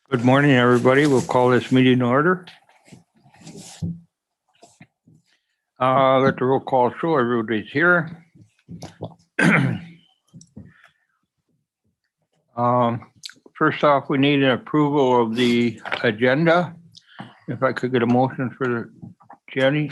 Good morning, everybody. We'll call this meeting to order. Let the roll call show everybody's here. First off, we need an approval of the agenda. If I could get a motion for Jenny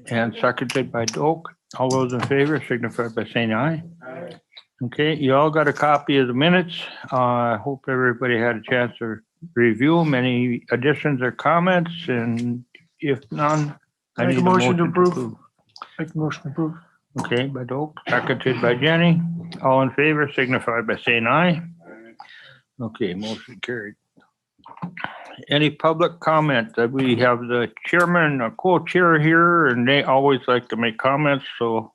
and seconded by Doak. All those in favor signify by saying aye. Aye. Okay, you all got a copy of the minutes. I hope everybody had a chance to review them. Any additions or comments? And if none, I Make need a motion to approve. Make a motion to approve. Okay, by Doak, seconded by Jenny. All in favor signify by saying aye. Okay, motion carried. Any public comment? We have the chairman, a co-chair here, and they always like to make comments, so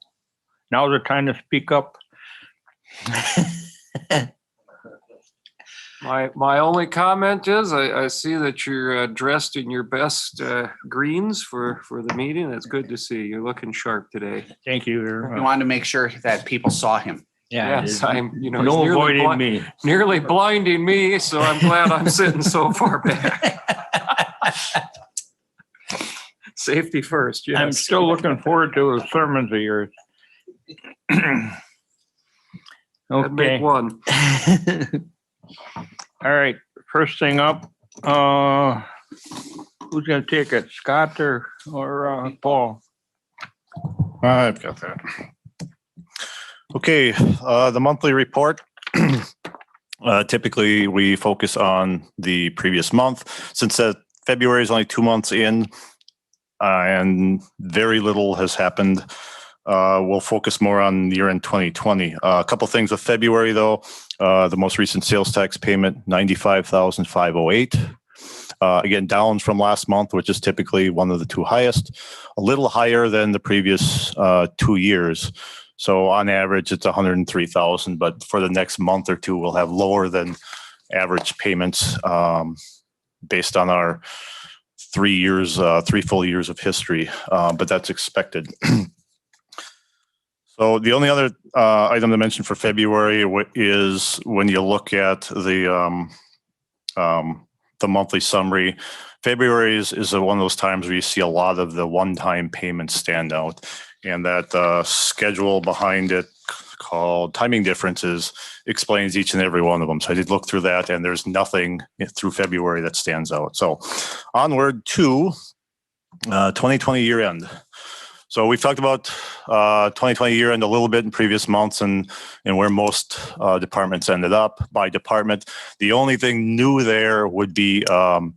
now's the time to speak up. My only comment is I see that you're dressed in your best greens for the meeting. That's good to see. You're looking sharp today. Thank you. We wanted to make sure that people saw him. Yes, I'm, you know, No he's avoiding me. nearly blinding me, so I'm glad I'm sitting so far back. Safety first, yes. I'm still looking forward to the sermons of yours. I'd make Okay, one. all right, first thing up, who's gonna take it, Scott or Paul? I've got that. Okay, the monthly report. Typically, we focus on the previous month. Since February is only 2 months in, and very little has happened, we'll focus more on year-end 2020. A couple things with February, though. The most recent sales tax payment, $95,508. Again, down from last month, which is typically one of the two highest, a little higher than the previous 2 years. So on average, it's 103,000, but for the next month or two, we'll have lower than average payments based on our 3 full years of history, but that's expected. So the only other item to mention for February is when you look at the monthly summary. February is one of those times where you see a lot of the one-time payments stand out, and that schedule behind it called timing differences explains each and every one of them. So I did look through that, and there's nothing through February that stands out. So onward to 2020 year end. So we've talked about 2020 year end a little bit in previous months and where most departments ended up by department. The only thing new there would be the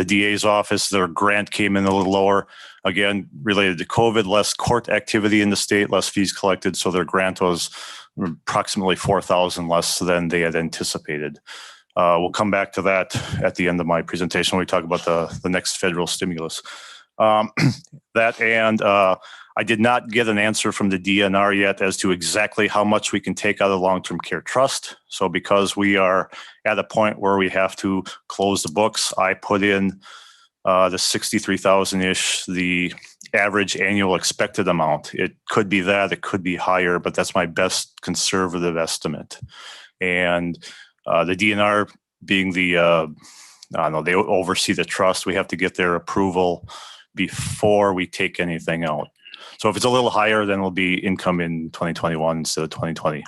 DA's office. Their grant came in a little lower. Again, related to COVID, less court activity in the state, less fees collected. So their grant was approximately $4,000 less than they had anticipated. We'll come back to that at the end of my presentation when we talk about the next federal stimulus. That and I did not get an answer from the DNR yet as to exactly how much we can take out of the long-term care trust. So because we are at a point where we have to close the books, I put in the 63,000-ish, the average annual expected amount. It could be that, it could be higher, but that's my best conservative estimate. And the DNR being the, I don't know, they oversee the trust. We have to get their approval before we take anything out. So if it's a little higher, then it'll be income in 2021 instead of 2020.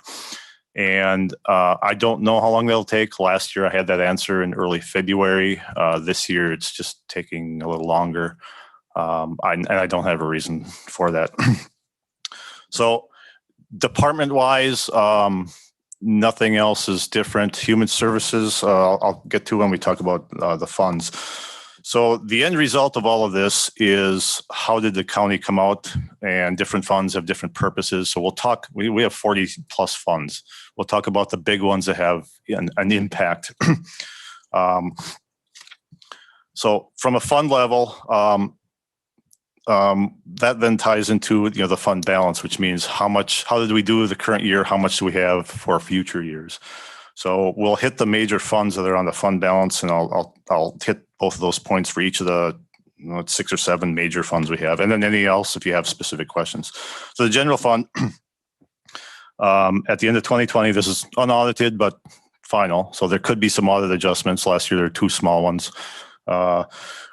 And I don't know how long that'll take. Last year I had that answer in early February. This year it's just taking a little longer. And I don't have a reason for that. So department-wise, nothing else is different. Human services, I'll get to when we talk about the funds. So the end result of all of this is how did the county come out, and different funds have different purposes. So we'll talk, we have 40 plus funds. We'll talk about the big ones that have an impact. So from a fund level, that then ties into the fund balance, which means how did we do the current year? How much do we have for future years? So we'll hit the major funds that are on the fund balance, and I'll hit both of those points for each of the it's 6 or 7 major funds we have, and then anything else if you have specific questions. So the general fund, at the end of 2020, this is unaudited but final. So there could be some audit adjustments. Last year there were 2 small ones.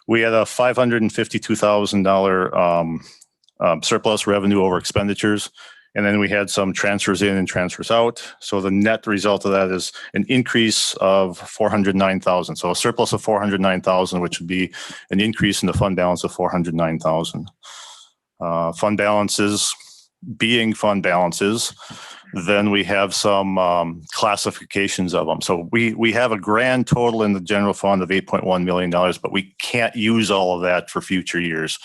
We had a $552,000 surplus revenue over expenditures. And then we had some transfers in and transfers out. So the net result of that is an increase of 409,000. So a surplus of 409,000, which would be an increase in the fund balance of 409,000. Fund balances being fund balances, then we have some classifications of them. So we have a grand total in the general fund of $8.1 million, but we can't use all of that for future years.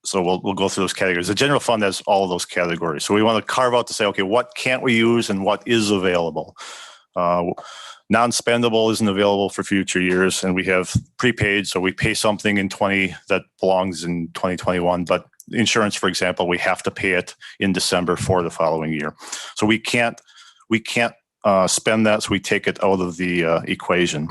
So we'll go through those categories. The general fund has all of those categories. So we want to carve out to say, okay, what can't we use and what is available? Non-spendable isn't available for future years, and we have prepaid. So we pay something in 20 that belongs in 2021, but insurance, for example, we have to pay it in December for the following year. So we can't spend that. So we take it out of the equation.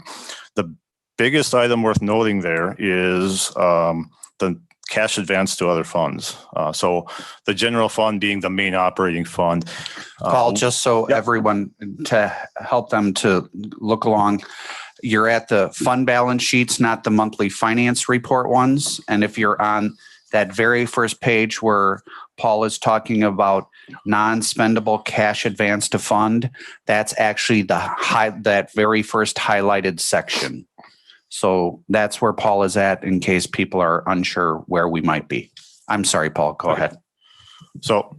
The biggest item worth noting there is the cash advance to other funds. So the general fund being the main operating fund. Paul, just so Yep. everyone, to help them to look along, you're at the fund balance sheets, not the monthly finance report ones. And if you're on that very first page where Paul is talking about non-spendable cash advance to fund, that's actually that very first highlighted section. So that's where Paul is at in case people are unsure where we might be. I'm sorry, Paul, go ahead. So,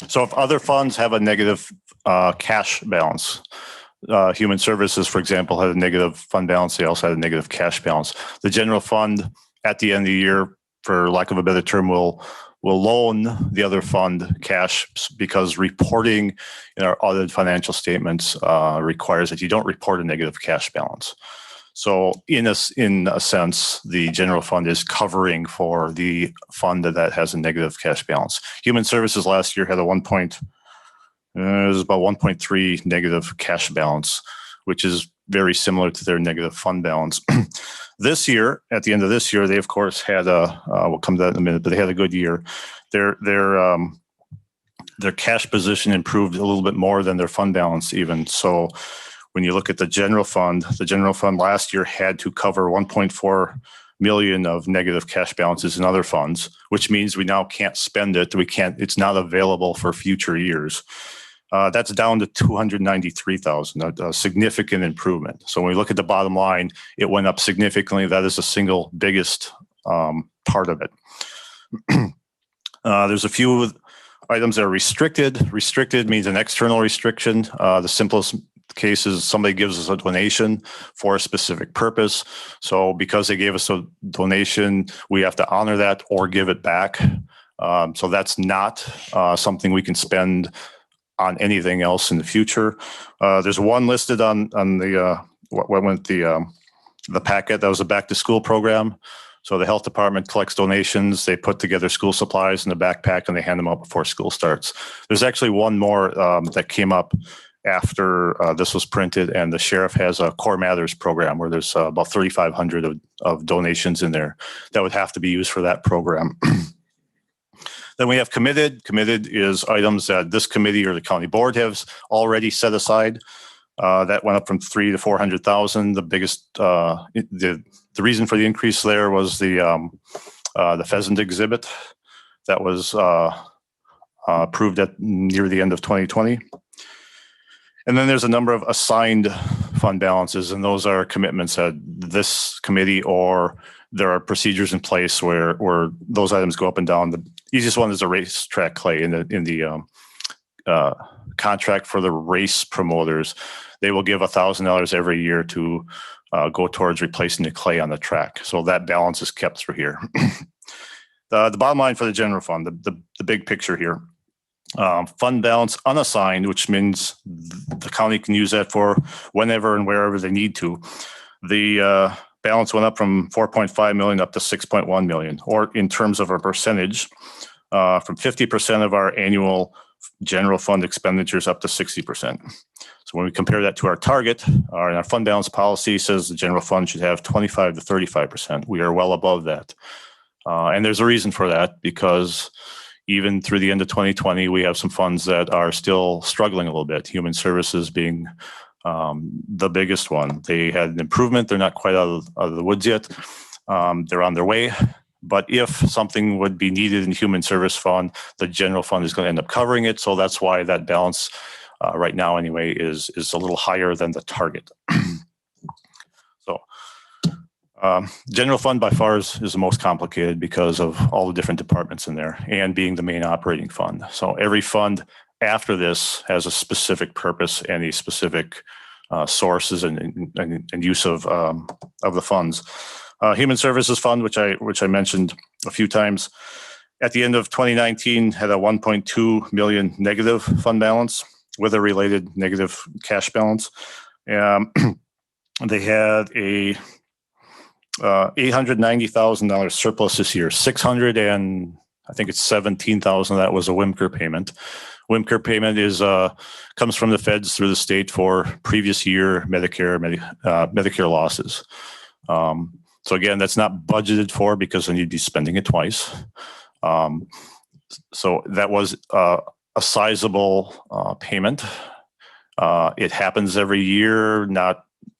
so if other funds have a negative cash balance, human services, for example, had a negative fund balance. They also had a negative cash balance. The general fund at the end of the year, for lack of a better term, will loan the other fund cash because reporting in our audited financial statements requires that you don't report a negative cash balance. So in a sense, the general fund is covering for the fund that has a negative cash balance. Human services last year had a it was about 1.3 negative cash balance, which is very similar to their negative fund balance. This year, at the end of this year, they of course had we'll come to that in a minute, but they had a good year. Their cash position improved a little bit more than their fund balance even. So when you look at the general fund last year had to cover 1.4 million of negative cash balances in other funds, which means we now can't spend it. It's not available for future years. That's down to 293,000, a significant improvement. So when we look at the bottom line, it went up significantly. That is the single biggest part of it. There's a few items that are restricted. Restricted means an external restriction. The simplest case is somebody gives us a donation for a specific purpose. So because they gave us a donation, we have to honor that or give it back. So that's not something we can spend on anything else in the future. There's one listed on the what went the packet. That was a back to school program. So the health department collects donations. They put together school supplies in the backpack and they hand them out before school starts. There's actually one more that came up after this was printed, and the sheriff has a Core Matters program where there's about 3,500 of donations in there that would have to be used for that program. Then we have committed. Committed is items that this committee or the county board has already set aside. That went up from 300,000 to 400,000. The biggest, the reason for the increase there was the pheasant exhibit that was approved at near the end of 2020. And then there's a number of assigned fund balances, and those are commitments that this committee or there are procedures in place where those items go up and down. The easiest one is a racetrack clay in the contract for the race promoters. They will give $1,000 every year to go towards replacing the clay on the track. So that balance is kept through here. The bottom line for the general fund, the big picture here, fund balance unassigned, which means the county can use that for whenever and wherever they need to. The balance went up from 4.5 million up to 6.1 million, or in terms of a percentage, from 50% of our annual general fund expenditures up to 60%. So when we compare that to our target, our fund balance policy says the general fund should have 25 to 35%. We are well above that. And there's a reason for that, because even through the end of 2020, we have some funds that are still struggling a little bit, human services being the biggest one. They had an improvement. They're not quite out of the woods yet. They're on their way. But if something would be needed in human service fund, the general fund is going to end up covering it. So that's why that balance right now anyway is a little higher than the target. So general fund by far is the most complicated because of all the different departments in there and being the main operating fund. So every fund after this has a specific purpose and a specific sources and use of the funds. Human Services Fund, which I mentioned a few times, at the end of 2019 had a 1.2 million negative fund balance with a related negative cash balance. They had a $890,000 surplus this year. 600 and I think it's 17,000 that was a WIMCR payment. WIMCR payment is comes from the feds through the state for previous year Medicare losses. So again, that's not budgeted for because then you'd be spending it twice. So that was a sizable payment. It happens every year,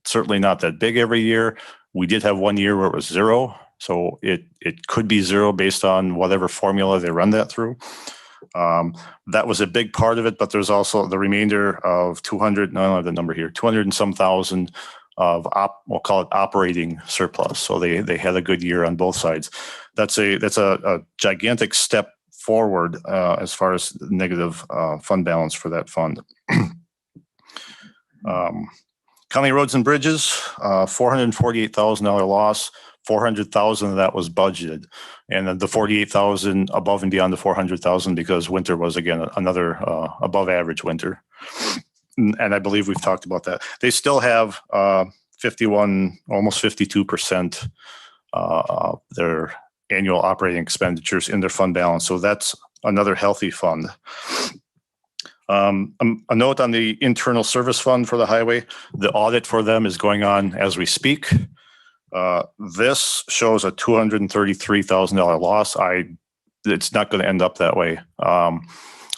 certainly not that big every year. We did have 1 year where it was zero. So it could be zero based on whatever formula they run that through. That was a big part of it, but there's also the remainder of 200, no, I don't have the number here, 200 and some thousand of we'll call it operating surplus. So they had a good year on both sides. That's a gigantic step forward as far as negative fund balance for that fund. County Roads and Bridges, $448,000 loss. 400,000 of that was budgeted, and then the 48,000 above and beyond the 400,000 because winter was again another above average winter. And I believe we've talked about that. They still have 51, almost 52% of their annual operating expenditures in their fund balance. So that's another healthy fund. A note on the internal service fund for the highway. The audit for them is going on as we speak. This shows a $233,000 loss. It's not going to end up that way.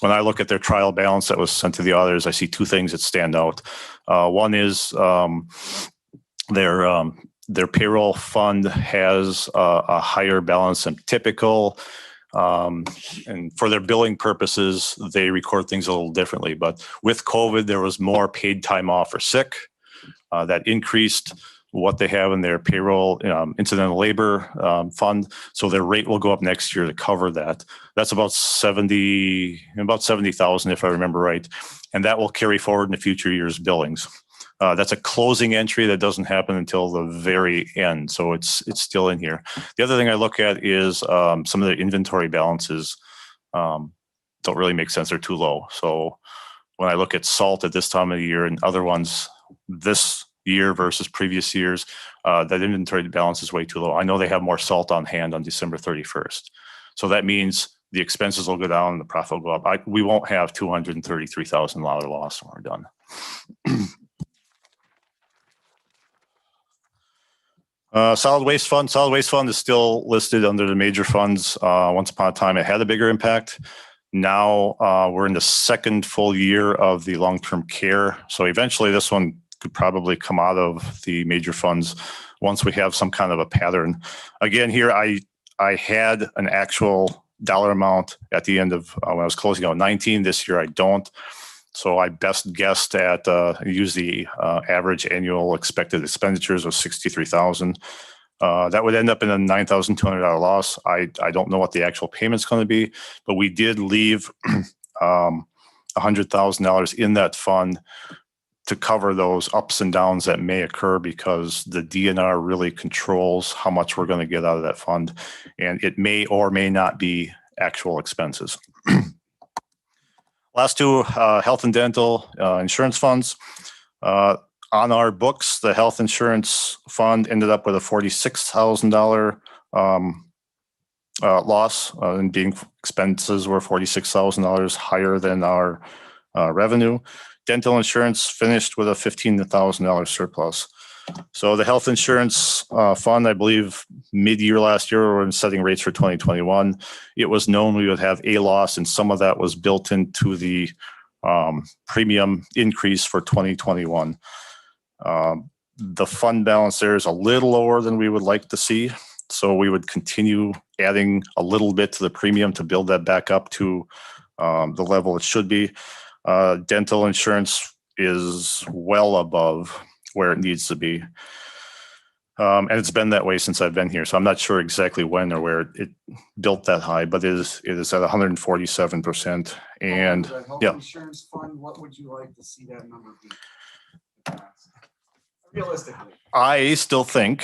When I look at their trial balance that was sent to the auditors, I see two things that stand out. One is their payroll fund has a higher balance than typical. And for their billing purposes, they record things a little differently. But with COVID, there was more paid time off or sick. That increased what they have in their payroll incidental labor fund. So their rate will go up next year to cover that. That's about 70,000 if I remember right. And that will carry forward in the future years' billings. That's a closing entry that doesn't happen until the very end. So it's still in here. The other thing I look at is some of the inventory balances don't really make sense. They're too low. So when I look at salt at this time of the year and other ones this year versus previous years, that inventory balance is way too low. I know they have more salt on hand on December 31st. So that means the expenses will go down and the profit will go up. We won't have $233,000 loss when we're done. Solid Waste Fund. Solid Waste Fund is still listed under the major funds. Once upon a time, it had a bigger impact. Now we're in the second full year of the long-term care. So eventually this one could probably come out of the major funds once we have some kind of a pattern. Again, here I had an actual dollar amount at the end of when I was closing out 19. This year I don't. So I best guessed at use the average annual expected expenditures of 63,000. That would end up in a $9,200 loss. I don't know what the actual payment's going to be, but we did leave $100,000 in that fund to cover those ups and downs that may occur because the DNR really controls how much we're going to get out of that fund, and it may or may not be actual expenses. Last two, health and dental insurance funds. On our books, the health insurance fund ended up with a $46,000 loss, and being expenses were $46,000 higher than our revenue. dental insurance finished with a $15,000 surplus. So the health insurance fund, I believe mid-year last year, when setting rates for 2021, it was known we would have a loss, and some of that was built into the premium increase for 2021. The fund balance there is a little lower than we would like to see. So we would continue adding a little bit to the premium to build that back up to the level it should be. Dental insurance is well above where it needs to be. And it's been that way since I've been here. So I'm not sure exactly when or where it built that high, but it is at 147%. And The health yeah. insurance fund, what would you like to see that number be? Realistically. I still think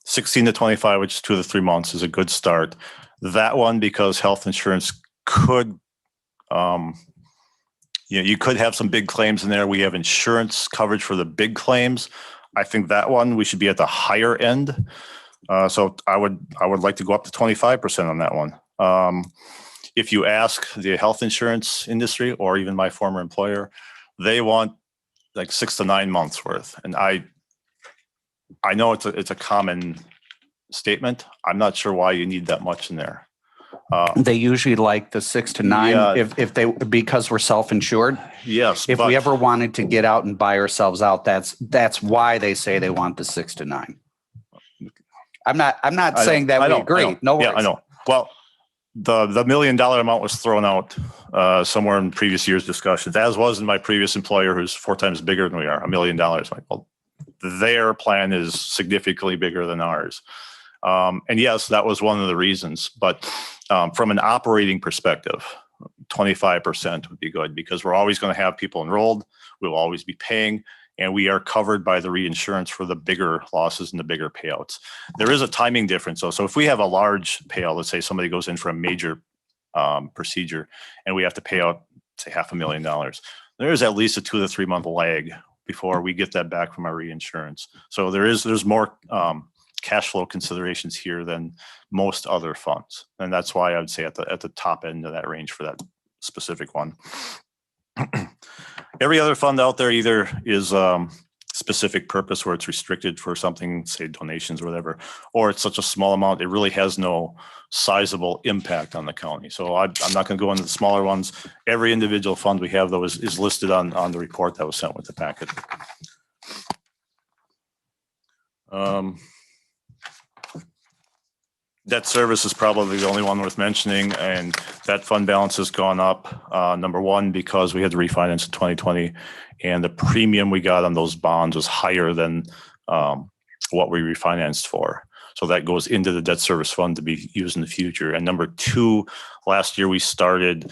16 to 25, which is 2 to 3 months, is a good start. That one, because health insurance could, you could have some big claims in there. We have insurance coverage for the big claims. I think that one we should be at the higher end. So I would like to go up to 25% on that one. If you ask the health insurance industry or even my former employer, they want like 6 to 9 months worth. And I know it's a common statement. I'm not sure why you need that much in there. They usually like the 6 to 9 Yeah. because we're self-insured. Yes. If but we ever wanted to get out and buy ourselves out, that's why they say they want the 6 to 9. I'm not I know, saying that I we know, agree. I know. No worries. Yeah, I know. Well, the $1 million amount was thrown out somewhere in previous years' discussions, as was in my previous employer, who's 4 times bigger than we are, $1 million. Like, well, their plan is significantly bigger than ours. And yes, that was one of the reasons. But from an operating perspective, 25% would be good, because we're always going to have people enrolled. We'll always be paying, and we are covered by the reinsurance for the bigger losses and the bigger payouts. There is a timing difference, though. So if we have a large payout, let's say somebody goes in for a major procedure and we have to pay out, say, $500,000, there is at least a 2 to 3 month lag before we get that back from our reinsurance. So there's more cash flow considerations here than most other funds. And that's why I would say at the top end of that range for that specific one. Every other fund out there either is specific purpose where it's restricted for something, say donations or whatever, or it's such a small amount, it really has no sizable impact on the county. So I'm not going to go into the smaller ones. Every individual fund we have, though, is listed on the report that was sent with the packet. Debt service is probably the only one worth mentioning, and that fund balance has gone up. Number one, because we had to refinance in 2020, and the premium we got on those bonds was higher than what we refinanced for. So that goes into the debt service fund to be used in the future. And number two, last year we started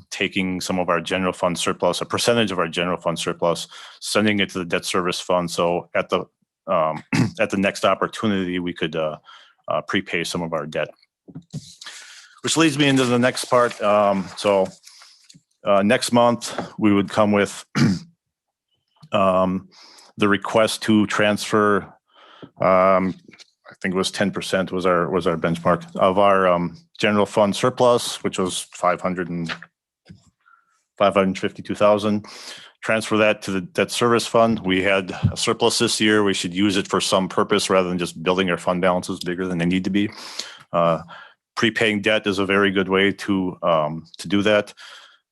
taking some of our general fund surplus, a percentage of our general fund surplus, sending it to the debt service fund. So at the next opportunity, we could prepay some of our debt, which leads me into the next part. So next month we would come with the request to transfer. I think it was 10% was our benchmark of our general fund surplus, which was 552,000. Transfer that to the debt service fund. We had a surplus this year. We should use it for some purpose rather than just building our fund balances bigger than they need to be. Prepaying debt is a very good way to do that.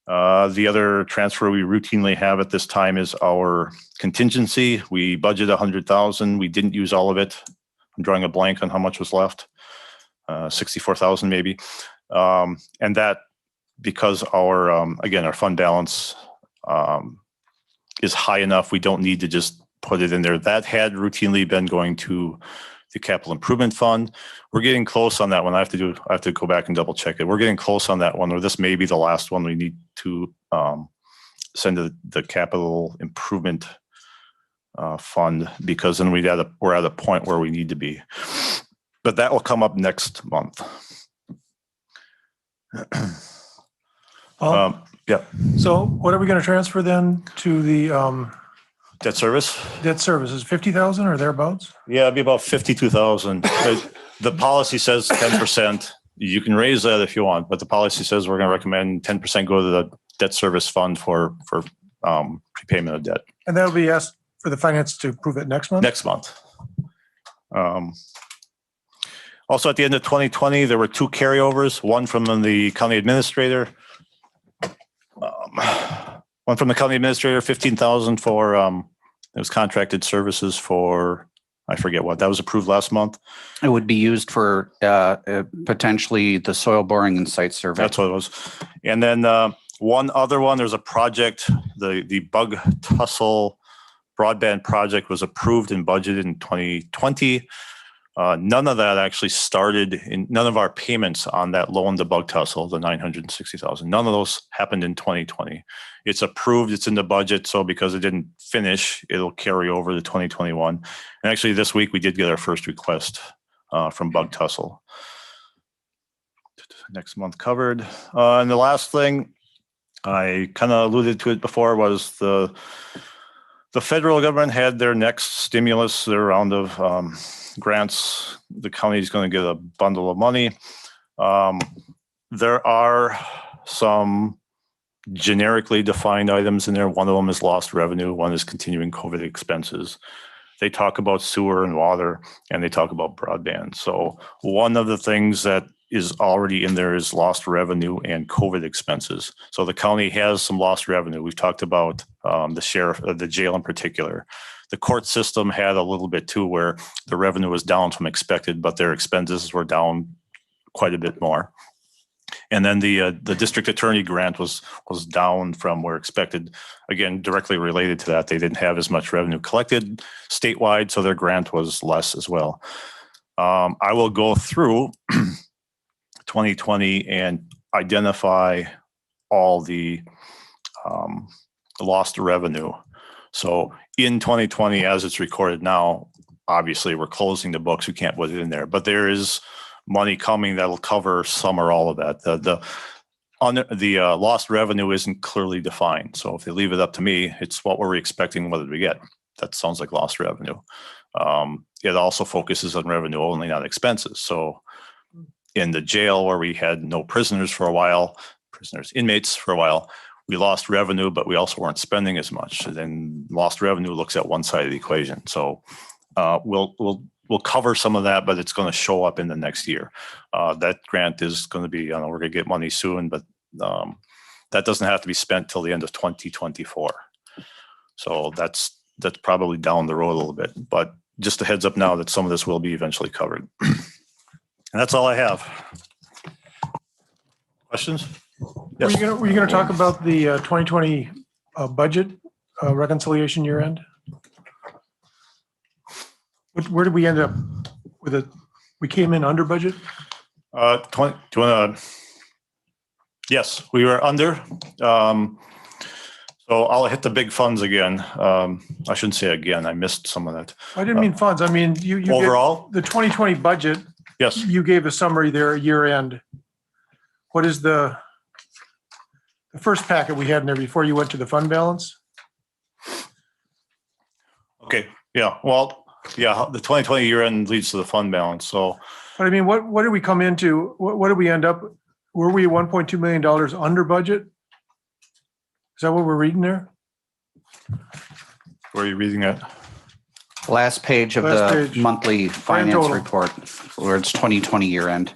The other transfer we routinely have at this time is our contingency. We budget 100,000. We didn't use all of it. I'm drawing a blank on how much was left. 64,000 maybe. And that, because our fund balance is high enough, we don't need to just put it in there. That had routinely been going to the capital improvement fund. We're getting close on that one. I have to go back and double check it. We're getting close on that one, or this may be the last one we need to send to the capital improvement fund, because then we're at a point where we need to be. But that will come up next month. Yeah. So what are we going to transfer then to the Debt service? debt services? 50,000 or thereabouts? Yeah, it'd be about 52,000. The policy says 10%. You can raise that if you want, but the policy says we're going to recommend 10% go to the debt service fund for prepayment of debt And that'll be asked for the finance to approve it next month? next month. Also, at the end of 2020, there were two carryovers, one from the county administrator. One from the county administrator, 15,000 for, it was contracted services for, I forget what, that was approved last month. It would be used for potentially the soil boring and site survey. That's what it was. And then one other one, there's a project, the bug tussle broadband project was approved and budgeted in 2020. None of that actually started in, none of our payments on that loan to bug tussle, the 960,000, none of those happened in 2020. It's approved, it's in the budget. So because it didn't finish, it'll carry over to 2021. And actually this week we did get our first request from bug tussle. Next month covered. And the last thing, I kind of alluded to it before, was the federal government had their next stimulus, their round of grants. The county is going to get a bundle of money. There are some generically defined items in there. One of them is lost revenue. One is continuing COVID expenses. They talk about sewer and water, and they talk about broadband. So one of the things that is already in there is lost revenue and COVID expenses. So the county has some lost revenue. We've talked about the sheriff, the jail in particular. The court system had a little bit too, where the revenue was down from expected, but their expenses were down quite a bit more. And then the district attorney grant was down from where expected. Again, directly related to that, they didn't have as much revenue collected statewide, so their grant was less as well. I will go through 2020 and identify all the lost revenue. So in 2020, as it's recorded now, obviously we're closing the books. We can't put it in there, but there is money coming that'll cover some or all of that. The lost revenue isn't clearly defined. So if they leave it up to me, it's what we're expecting, what did we get? That sounds like lost revenue. It also focuses on revenue only, not expenses. So in the jail where we had no prisoners for a while, inmates for a while, we lost revenue, but we also weren't spending as much. And then lost revenue looks at one side of the equation. So we'll cover some of that, but it's going to show up in the next year. That grant is going to be, we're going to get money soon, but that doesn't have to be spent till the end of 2024. So that's probably down the road a little bit, but just a heads up now that some of this will be eventually covered. And that's all I have. Questions? Were Yes. you gonna talk about the 2020 budget reconciliation year end? Where did we end up with it? We came in under budget? Do you want to? Yes, we were under. So I'll hit the big funds again. I shouldn't say again. I missed some of that. I didn't mean funds. I mean, you gave Overall? the 2020 budget. Yes. You gave a summary there year end. What is the first packet we had in there before you went to the fund balance? Okay. Yeah. Well, yeah, the 2020 year end leads to the fund balance. So But I mean, what did we come into? What did we end up? Were we $1.2 million under budget? Is that what we're reading there? where are you reading it? Last page of Last the page. monthly finance total. report, where it's 2020 year end.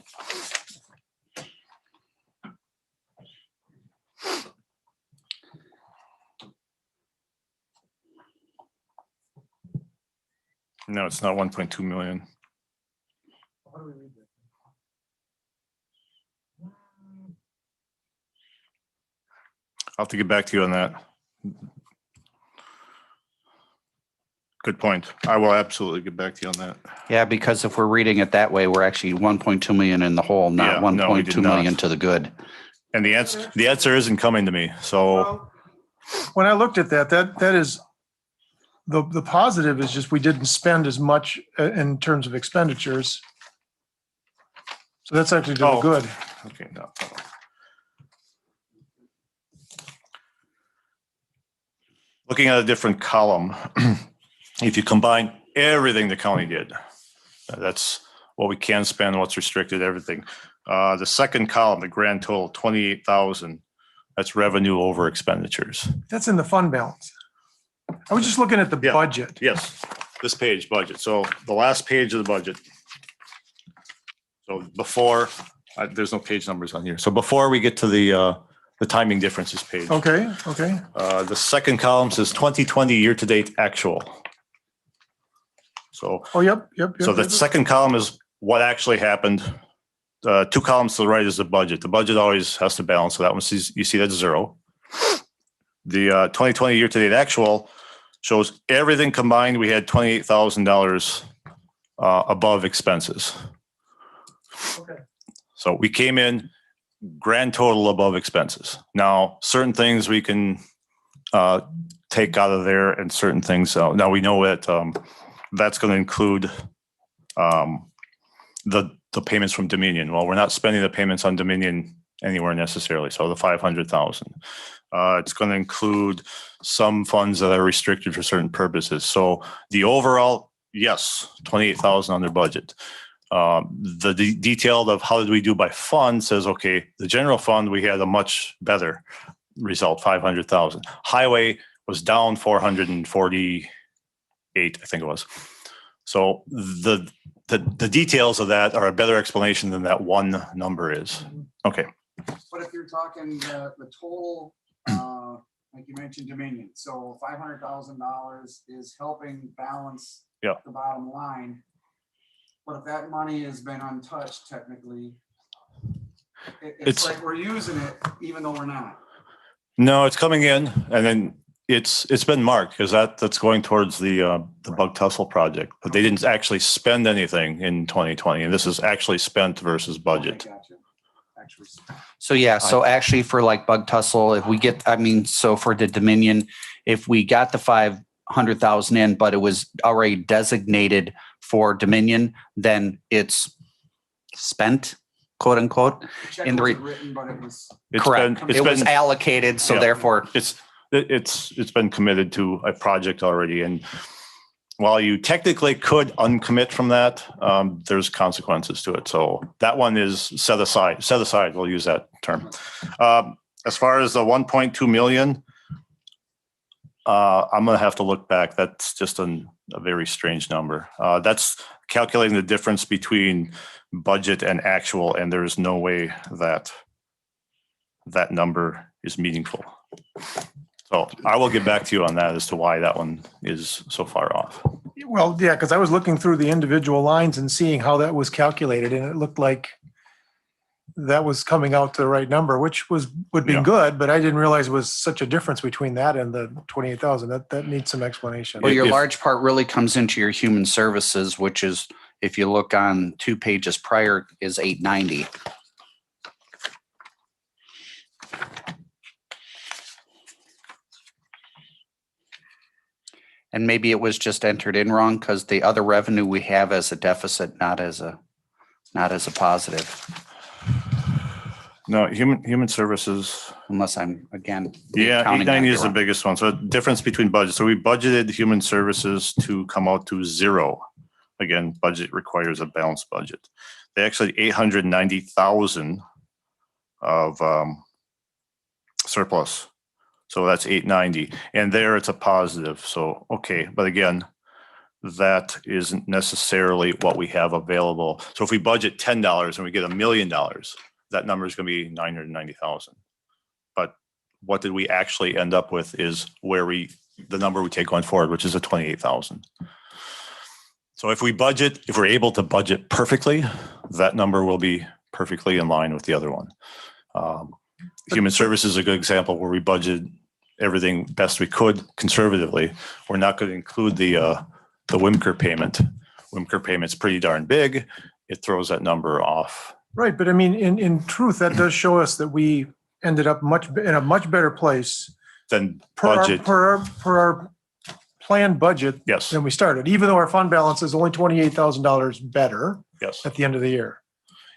No, it's not 1.2 million. I'll have to get back to you on that. Good point. I will absolutely get back to you on that. Yeah, because if we're reading it that way, we're actually 1.2 million in the hole, not Yeah, no, we did 1.2 million not. to the good. And the answer isn't coming to me. So Well, when I looked at that is the positive is just we didn't spend as much in terms of expenditures. So that's actually doing Oh. good. okay, no. Looking at a different column, if you combine everything the county did, that's what we can spend, what's restricted, everything. The second column, the grand total, 28,000. That's revenue over expenditures. That's in the fund balance. I was just looking at the Yeah. budget. Yes, this page, budget. So the last page of the budget. So before, there's no page numbers on here. So before we get to the timing differences page. Okay, okay. The second column says 2020 year-to-date actual. So, Oh, yep. so the Yep. second column is what actually happened. Two columns to the right is the budget. The budget always has to balance. So that one sees, you see that's zero. The 2020 year-to-date actual shows everything combined. We had $28,000 above expenses. Okay. So we came in grand total above expenses. Now, certain things we can take out of there and certain things. Now we know that that's going to include the payments from Dominion. Well, we're not spending the payments on Dominion anywhere necessarily. So the 500,000. It's going to include some funds that are restricted for certain purposes. So the overall, yes, 28,000 under budget. The detail of how did we do by fund says, okay, the general fund, we had a much better result, 500,000. Highway was down 448, I think it was. So the details of that are a better explanation than that one number is. Okay. But if you're talking the total, like you mentioned Dominion, so $500,000 is helping balance Yeah. the bottom line. But if that money has been untouched technically, it's like we're using it even though we're not. No, it's coming in, and then it's been marked because that's going towards the bug tussle project, but they didn't actually spend anything in 2020, and this is actually spent versus budget. Okay, gotcha. Actually, So yeah, so actually for like bug tussle, if we get, I mean, so for the Dominion, if we got the 500,000 in, but it was already designated for Dominion, then it's spent, quote unquote. the check in the wasn't written, but it was. It's Correct. been- it's It was been- allocated, so Yeah. therefore, It's been committed to a project already, and while you technically could uncommit from that, there's consequences to it. So that one is set aside. Set aside. We'll use that term. As far as the 1.2 million, I'm going to have to look back. That's just a very strange number. That's calculating the difference between budget and actual, and there's no way that that number is meaningful. So I will get back to you on that as to why that one is so far off. Well, yeah, because I was looking through the individual lines and seeing how that was calculated, and it looked like that was coming out to the right number, which would be Yeah. good, but I didn't realize it was such a difference between that and the 28,000. That needs some explanation. well, your If- large part really comes into your human services, which is, if you look on 2 pages prior, is 890. And maybe it was just entered in wrong because the other revenue we have as a deficit, not as a positive, No, human services. unless I'm again. Yeah, counting 890 that is the wrong. biggest one. So difference between budgets. So we budgeted human services to come out to zero. Again, budget requires a balanced budget. They actually 890,000 of surplus. So that's 890. And there it's a positive. So, okay. But again, that isn't necessarily what we have available. So if we budget $10 and we get $1 million, that number is going to be 990,000. But what did we actually end up with is the number we take going forward, which is a 28,000. So if we're able to budget perfectly, that number will be perfectly in line with the other one. Human services is a good example where we budgeted everything best we could conservatively. We're not going to include the WIMCR payment. WIMCR payment's pretty darn big. It throws that number off. Right, but I mean, in truth, that does show us that we ended up in a much better place Then per budget, our planned budget yes, than we started, even though our fund balance is only $28,000 better yes. at the end of the year.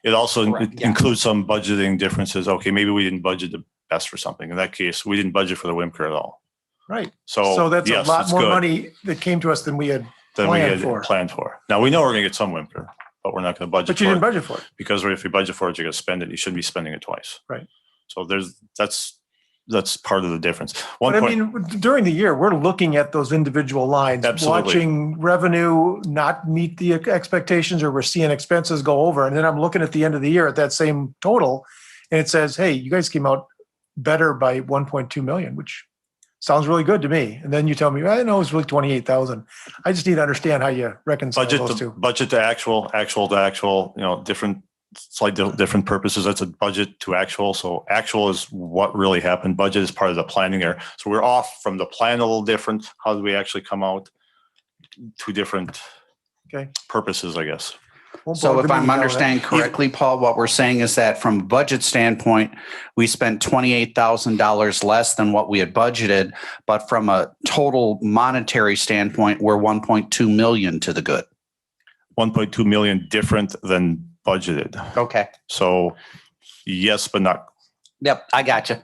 It also Correct, yeah. includes some budgeting differences. Okay, maybe we didn't budget the best for something. In that case, we didn't budget for the WIMCR at all. Right. So, So that's yes, a lot it's more good money that came to us than we had than we planned had for. planned for. Now we know we're going to get some WIMCR, but we're not going to budget But you for didn't it budget for it. because if you budget for it, you're going to spend it. You shouldn't be spending it twice. Right. So that's that's part of the difference. But I mean, during the year, we're looking at those individual lines, Absolutely. watching revenue not meet the expectations, or we're seeing expenses go over. And then I'm looking at the end of the year at that same total, and it says, hey, you guys came out better by 1.2 million, which sounds really good to me. And then you tell me, I know it's really 28,000. I just need to understand how you reconcile those two. Budget to actual to actual, different, slightly different purposes. That's a budget to actual. So actual is what really happened. Budget is part of the planning there. So we're off from the plan a little different. How do we actually come out? Two different purposes, I guess. So if I'm understanding correctly, Paul, what we're saying is that from a budget standpoint, we spent $28,000 less than what we had budgeted, but from a total monetary standpoint, we're 1.2 million to the good. 1.2 million different than budgeted. Okay. So yes, but not. Yep, I got you.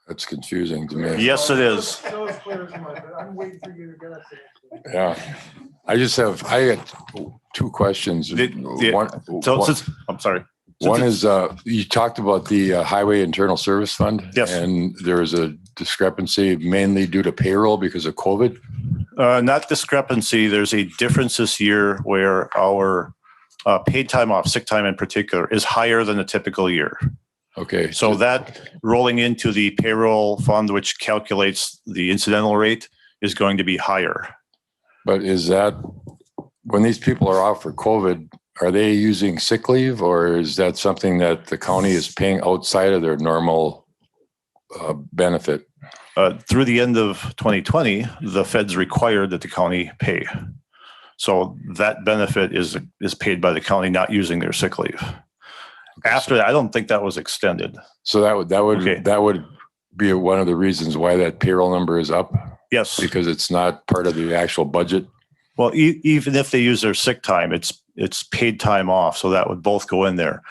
That's confusing to me. Yes, it is. I'm waiting for you to get us. Yeah. I got two questions. I'm sorry. One is, you talked about the Highway Internal Service Fund. Yes. And there was a discrepancy mainly due to payroll because of COVID. Not discrepancy. There's a difference this year where our paid time off, sick time in particular, is higher than a typical year. Okay. So that rolling into the payroll fund, which calculates the incidental rate, is going to be higher. But is that, when these people are off for COVID, are they using sick leave, or is that something that the county is paying outside of their normal benefit? Through the end of 2020, the feds required that the county pay. So that benefit is paid by the county not using their sick leave. After that, I don't think that was extended. So that would be one of the reasons why that payroll number is up? Yes. Because it's not part of the actual budget? Well, even if they use their sick time, it's paid time off. So that would both go in there.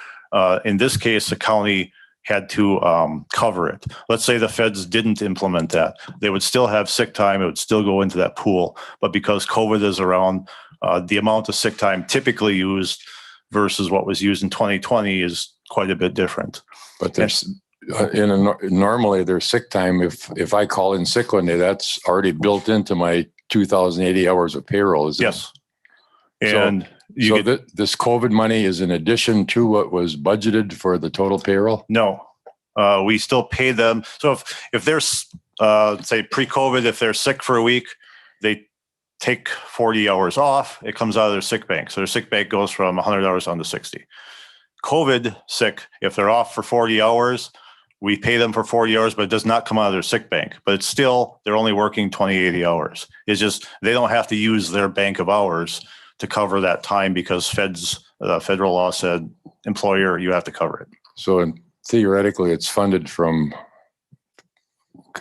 In this case, the county had to cover it. Let's say the feds didn't implement that. They would still have sick time. It would still go into that pool. But because COVID is around, the amount of sick time typically used versus what was used in 2020 is quite a bit different. But there's normally their sick time. If I call in sick one day, that's already built into my 2,080 hours of payroll. Is yes. And this COVID money is in addition to what was budgeted for the total payroll? No, we still pay them. So if they're say pre-COVID, if they're sick for a week, they take 40 hours off. It comes out of their sick bank. So their sick bank goes from 100 hours down to 60. COVID sick, if they're off for 40 hours, we pay them for 40 hours, but it does not come out of their sick bank. But it's still, they're only working 80 hours. It's just, they don't have to use their bank of hours to cover that time because federal law said, employer, you have to cover it. So theoretically, it's funded from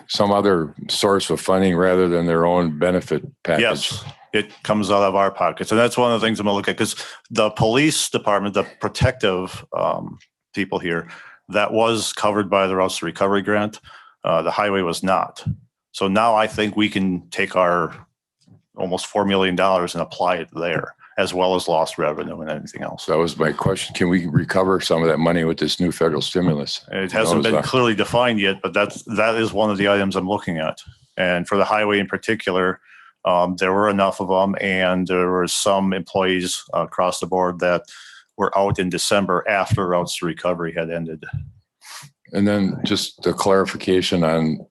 some other source of funding rather than their own benefit package. Yes, it comes out of our pockets. And that's one of the things I'm going to look at, because the police department, the protective people here, that was covered by the Routes to Recovery grant. The highway was not. So now I think we can take our almost $4 million and apply it there, as well as lost revenue and anything else. So that was my question. Can we recover some of that money with this new federal stimulus? It hasn't been clearly defined yet, but that is one of the items I'm looking at. And for the highway in particular, there were enough of them, and there were some employees across the board that were out in December after Routes to Recovery had ended. And then just a clarification on,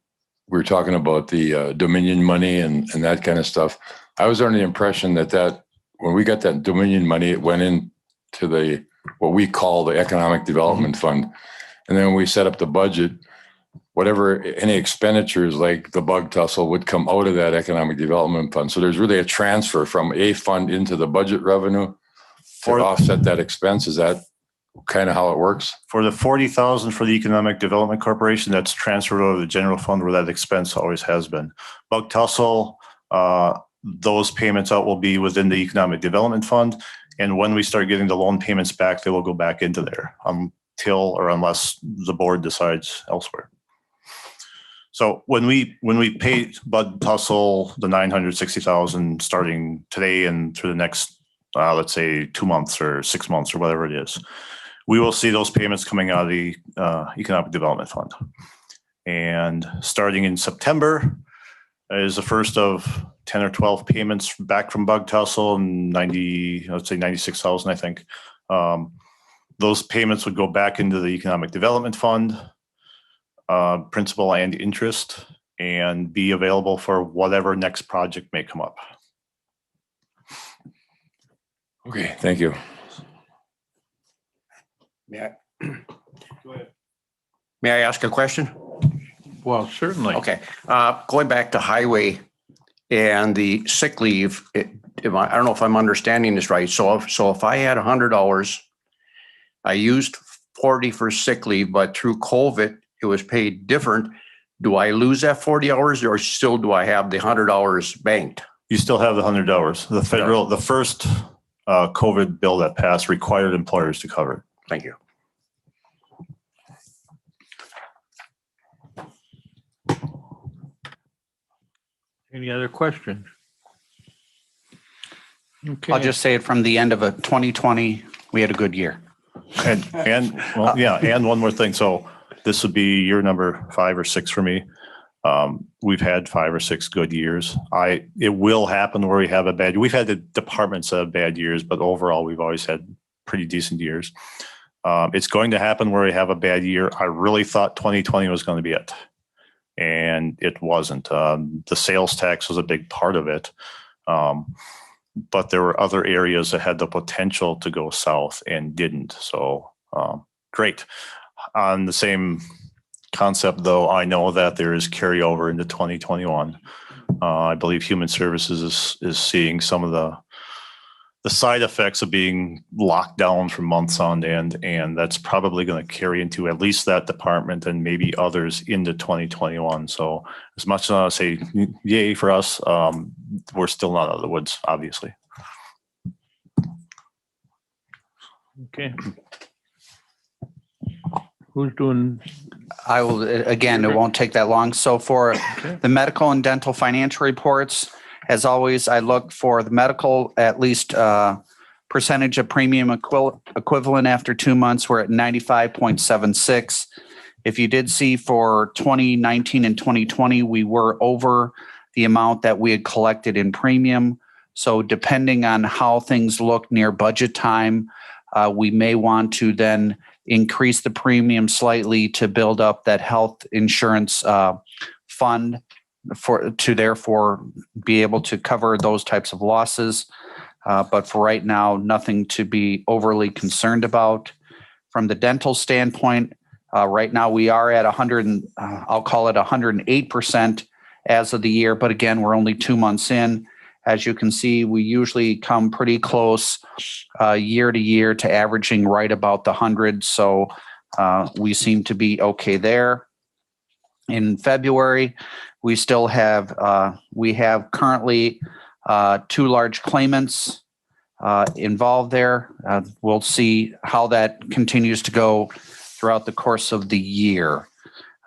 we were talking about the Dominion money and that kind of stuff. I was under the impression that when we got that Dominion money, it went into what we call the Economic Development Fund. And then when we set up the budget, any expenditures like the bug tussle would come out of that Economic Development Fund. So there's really a transfer from a fund into the budget revenue to offset that expense. Is that kind of how it works? For the $40,000 for the Economic Development Corporation, that's transferred over to the general fund where that expense always has been. Bug tussle, those payments out will be within the Economic Development Fund. And when we start getting the loan payments back, they will go back into there until or unless the board decides elsewhere. So when we pay Bug tussle the $960,000 starting today and through the next let's say 2 months or 6 months or whatever it is, we will see those payments coming out of the Economic Development Fund. And starting in September is the first of 10 or 12 payments back from Bug Tussle, and 96,000, I think. Those payments would go back into the Economic Development Fund, principal and interest, and be available for whatever next project may come up. Okay, thank you. May I ask a question? Well, certainly. Okay, going back to highway and the sick leave, I don't know if I'm understanding this right. So if I had $100, I used 40 for sick leave, but through COVID, it was paid different. Do I lose that 40 hours, or still do I have the $100 banked? You still have the $100. The first COVID bill that passed required employers to cover it. Thank you. Any other questions? Okay. I'll just say it from the end of 2020, we had a good year. And well, yeah, and one more thing. So this would be year number 5 or 6 for me. We've had 5 or 6 good years. It will happen where we have a bad. We've had the departments that have bad years, but overall we've always had pretty decent years. It's going to happen where we have a bad year. I really thought 2020 was going to be it, and it wasn't. The sales tax was a big part of it. But there were other areas that had the potential to go south and didn't. So great. On the same concept, though, I know that there is carryover into 2021. I believe Human Services is seeing some of the side effects of being locked down for months on end, and that's probably going to carry into at least that department and maybe others into 2021. So as much as I say yay for us, we're still not out of the woods, obviously. Okay. Who's doing? I will, again, it won't take that long. So for the medical and dental financial reports, as always, I look for the medical, at least percentage of premium equivalent after 2 months. We're at 95.76. If you did see for 2019 and 2020, we were over the amount that we had collected in premium. So depending on how things look near budget time, we may want to then increase the premium slightly to build up that health insurance fund to therefore be able to cover those types of losses. But for right now, nothing to be overly concerned about. From the dental standpoint, right now we are at 108% as of the year. But again, we're only 2 months in. As you can see, we usually come pretty close year to year to averaging right about the 100. So we seem to be okay there. In February, we still have, we have currently 2 large claimants involved there. We'll see how that continues to go throughout the course of the year.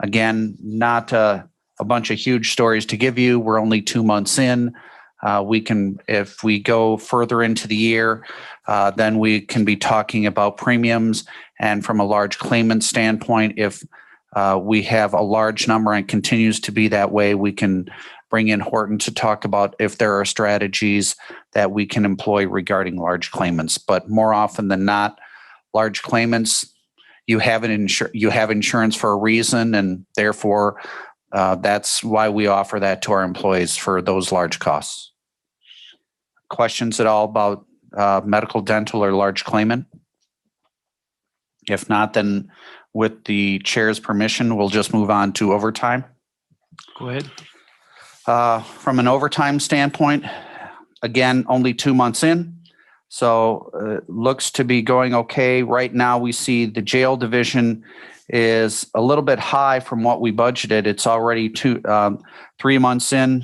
Again, not a bunch of huge stories to give you. We're only 2 months in. We can, if we go further into the year, then we can be talking about premiums. And from a large claimant standpoint, if we have a large number and continues to be that way, we can bring in Horton to talk about if there are strategies that we can employ regarding large claimants. But more often than not, large claimants, you have insurance for a reason, and therefore that's why we offer that to our employees for those large costs. Questions at all about medical, dental, or large claimant? If not, then with the chair's permission, we'll just move on to overtime. Go ahead. From an overtime standpoint, again, only 2 months in. So looks to be going okay. Right now, we see the jail division is a little bit high from what we budgeted. It's already 3 months in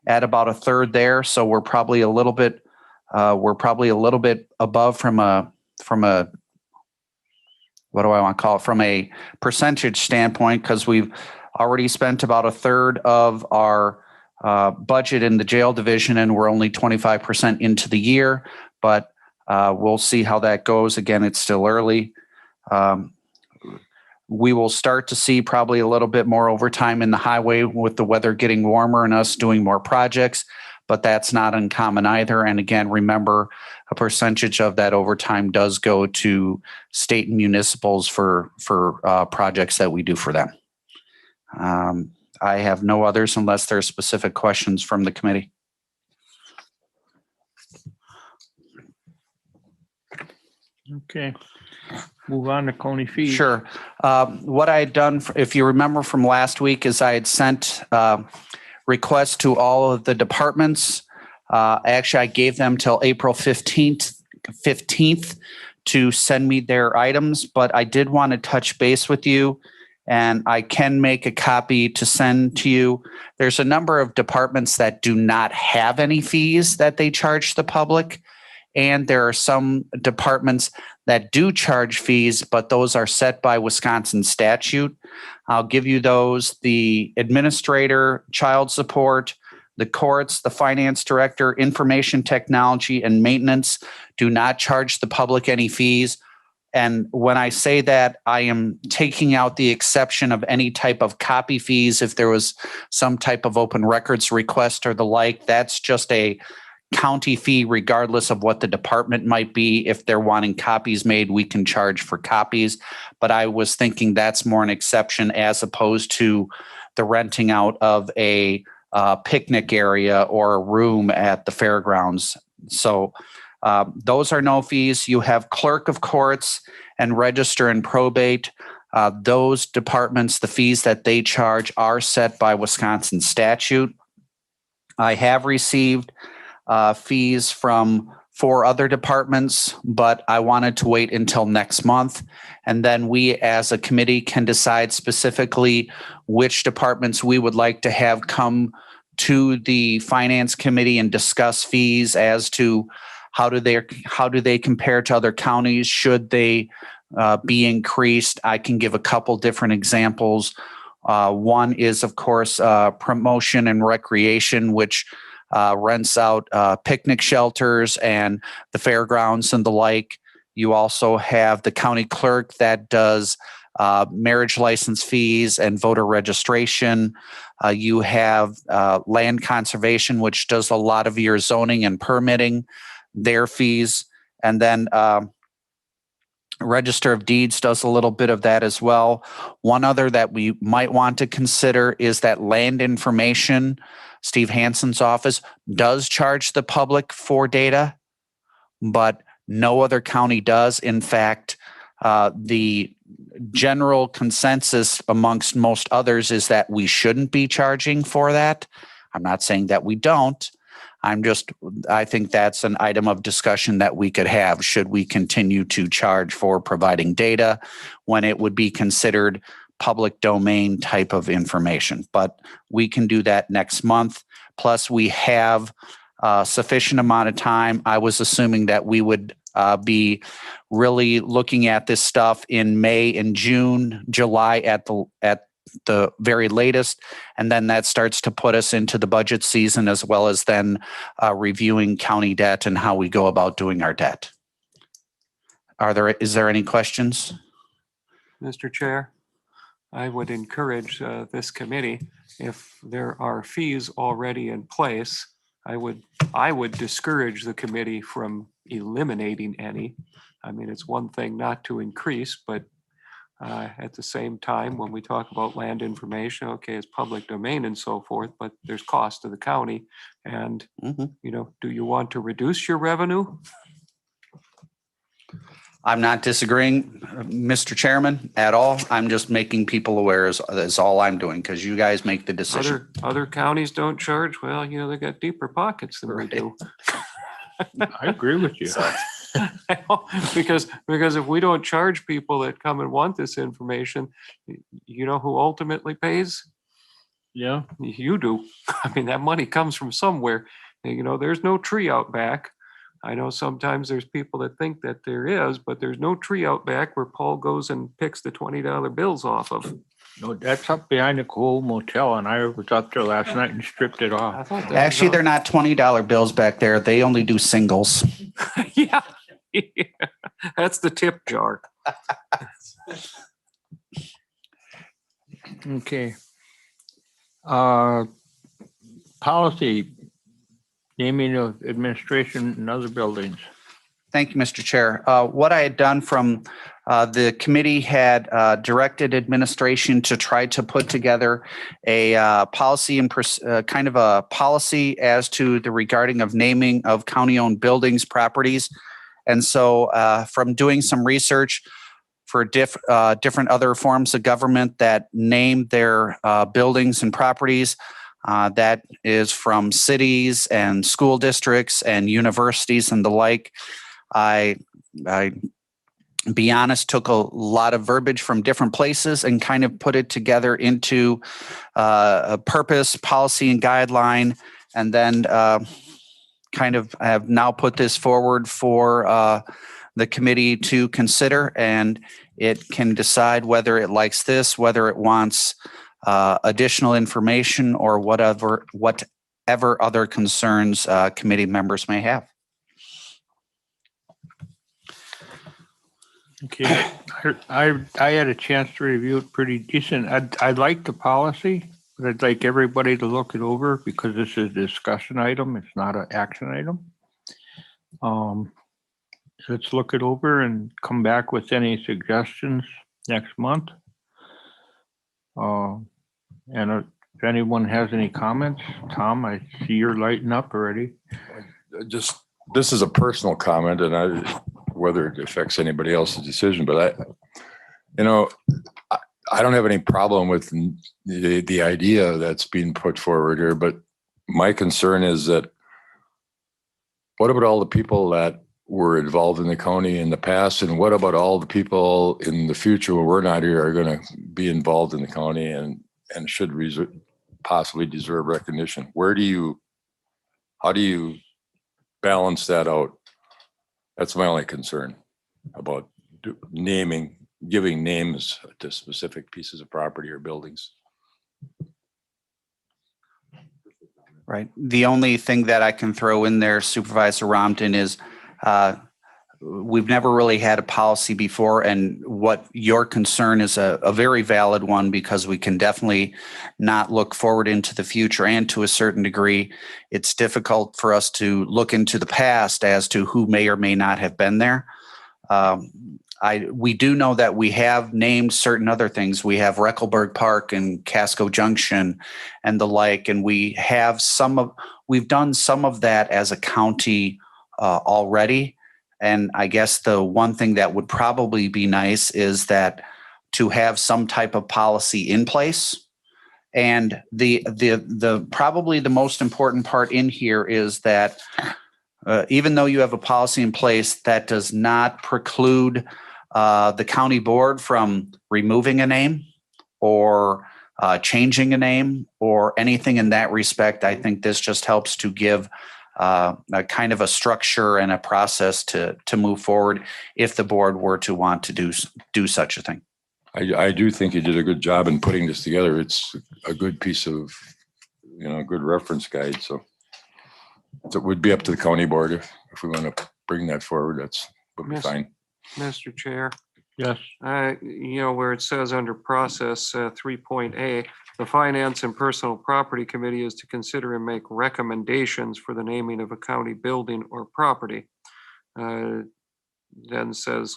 at about a third there. So we're probably a little bit above from a what do I want to call it, from a percentage standpoint, because we've already spent about a third of our budget in the jail division, and we're only 25% into the year. But We'll see how that goes. Again, it's still early. We will start to see probably a little bit more overtime in the highway with the weather getting warmer and us doing more projects, but that's not uncommon either. And again, remember, a percentage of that overtime does go to state and municipals for projects that we do for them. I have no others unless there are specific questions from the committee. Okay. Move on to Kewaunee fees. Sure. What I had done, if you remember from last week, is I had sent requests to all of the departments. Actually, I gave them till April 15th to send me their items, but I did want to touch base with you, and I can make a copy to send to you. There's a number of departments that do not have any fees that they charge the public, and there are some departments that do charge fees, but those are set by Wisconsin statute. I'll give you those: the administrator, child support, the courts, the finance director, information technology, and maintenance do not charge the public any fees. And when I say that, I am taking out the exception of any type of copy fees. If there was some type of open records request or the like, that's just a county fee, regardless of what the department might be. If they're wanting copies made, we can charge for copies. But I was thinking that's more an exception as opposed to the renting out of a picnic area or a room at the fairgrounds. So those are no fees. You have clerk of courts and register and probate. Those departments, the fees that they charge are set by Wisconsin statute. I have received fees from 4 other departments, but I wanted to wait until next month. And then we as a committee can decide specifically which departments we would like to have come to the finance committee and discuss fees as to how do they compare to other counties? Should they be increased? I can give a couple different examples. One is, of course, promotion and recreation, which rents out picnic shelters and the fairgrounds and the like. You also have the county clerk that does marriage license fees and voter registration. You have land conservation, which does a lot of your zoning and permitting, their fees. And then Register of Deeds does a little bit of that as well. One other that we might want to consider is that land information. Steve Hansen's office does charge the public for data, but no other county does. In fact, the general consensus amongst most others is that we shouldn't be charging for that. I'm not saying that we don't. I think that's an item of discussion that we could have. Should we continue to charge for providing data when it would be considered public domain type of information? But we can do that next month. Plus, we have sufficient amount of time. I was assuming that we would be really looking at this stuff in May and June, July at the very latest, and then that starts to put us into the budget season, as well as then reviewing county debt and how we go about doing our debt. Is there any questions? Mr. Chair, I would encourage this committee, if there are fees already in place, I would discourage the committee from eliminating any. I mean, it's one thing not to increase, but at the same time, when we talk about land information, okay, it's public domain and so forth, but there's cost to the county. And, do you want to reduce your revenue? I'm not disagreeing, Mr. Chairman, at all. I'm just making people aware is all I'm doing, because you guys make the decision. Other counties don't charge. Well, they got deeper pockets than we do. I agree with you. Because if we don't charge people that come and want this information, you know who ultimately pays? Yeah. You do. I mean, that money comes from somewhere. There's no tree out back. I know sometimes there's people that think that there is, but there's no tree out back where Paul goes and picks the $20 bills off of. No, that's up behind the cool motel, and I was up there last night and stripped it off. Actually, they're not $20 bills back there. They only do singles. Yeah. That's the tip jar. Okay. Policy, naming of administration and other buildings. Thank you, Mr. Chair. What I had done from the committee had directed administration to try to put together a policy and kind of a policy as to the regarding of naming of county-owned buildings, properties. And so from doing some research for different other forms of government that name their buildings and properties, that is from cities and school districts and universities and the like. I be honest, took a lot of verbiage from different places and kind of put it together into a purpose, policy, and guideline, and then kind of have now put this forward for the committee to consider, and it can decide whether it likes this, whether it wants additional information, or whatever other concerns committee members may have. Okay, I had a chance to review it pretty decent. I like the policy, but I'd like everybody to look it over because this is a discussion item. It's not an action item. Let's look it over and come back with any suggestions next month. And if anyone has any comments, Tom, I see you're lighting up already. Just, this is a personal comment, and whether it affects anybody else's decision, but I don't have any problem with the idea that's being put forward here, but my concern is that what about all the people that were involved in the county in the past, and what about all the people in the future when we're not here are going to be involved in the county and should possibly deserve recognition? How do you balance that out? That's my only concern about giving names to specific pieces of property or buildings. Right. The only thing that I can throw in there, Supervisor Rompton, is we've never really had a policy before, and what your concern is a very valid one, because we can definitely not look forward into the future, and to a certain degree, it's difficult for us to look into the past as to who may or may not have been there. We do know that we have named certain other things. We have Reckelberg Park and Casco Junction and the like, and we've done some of that as a county already. And I guess the one thing that would probably be nice is that to have some type of policy in place. And the probably the most important part in here is that even though you have a policy in place, that does not preclude the county board from removing a name or changing a name or anything in that respect. I think this just helps to give a kind of a structure and a process to move forward if the board were to want to do such a thing. I do think you did a good job in putting this together. It's a good piece of, good reference guide. So it would be up to the county board if we want to bring that forward. Would be fine. Mr. Chair. Yes. Where it says under process 3.A, the Finance and Personal Property Committee is to consider and make recommendations for the naming of a county building or property. Then says,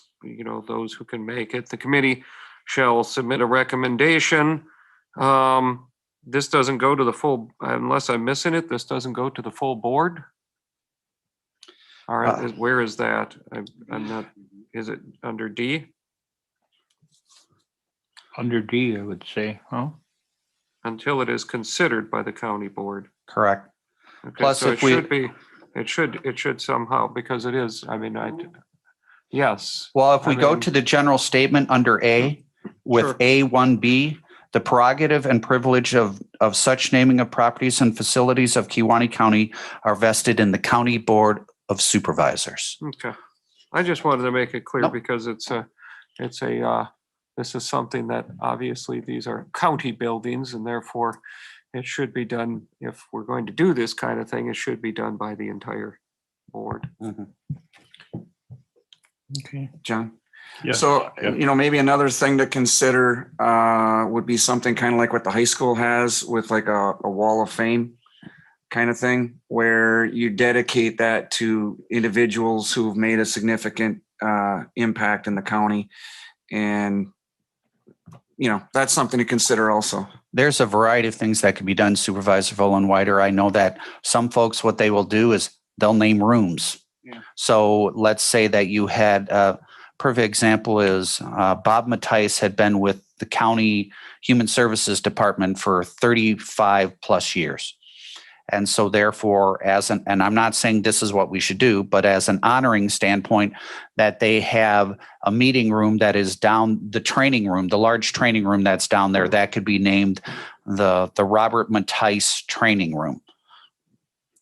those who can make it. The committee shall submit a recommendation. This doesn't go to the full, unless I'm missing it, this doesn't go to the full board? All right, where is that? I'm not, is it under D? Under D, I would say, huh? Until it is considered by the county board. Correct. Okay, Plus, so if it should somehow, because it is, yes. Well, if we go to the general statement under A with Sure. A1B, the prerogative and privilege of such naming of properties and facilities of Kewaunee County are vested in the County Board of Supervisors. Okay. I just wanted to make it clear Nope. because this is something that obviously these are county buildings, and therefore it should be done, if we're going to do this kind of thing, it should be done by the entire board. Mhm. Okay. John. Yes. So, Yeah. maybe another thing to consider would be something kind of like what the high school has with like a wall of fame kind of thing, where you dedicate that to individuals who've made a significant impact in the county. And, that's something to consider also. There's a variety of things that could be done, Supervisor Vollenweider. I know that some folks, what they will do is they'll name rooms. Yeah. So let's say that you had, perfect example is Bob Mattice had been with the county human services department for 35 plus years. And so therefore, and I'm not saying this is what we should do, but as an honoring standpoint, that they have a meeting room that is down, the training room, the large training room that's down there, that could be named the Robert Mattice Training Room.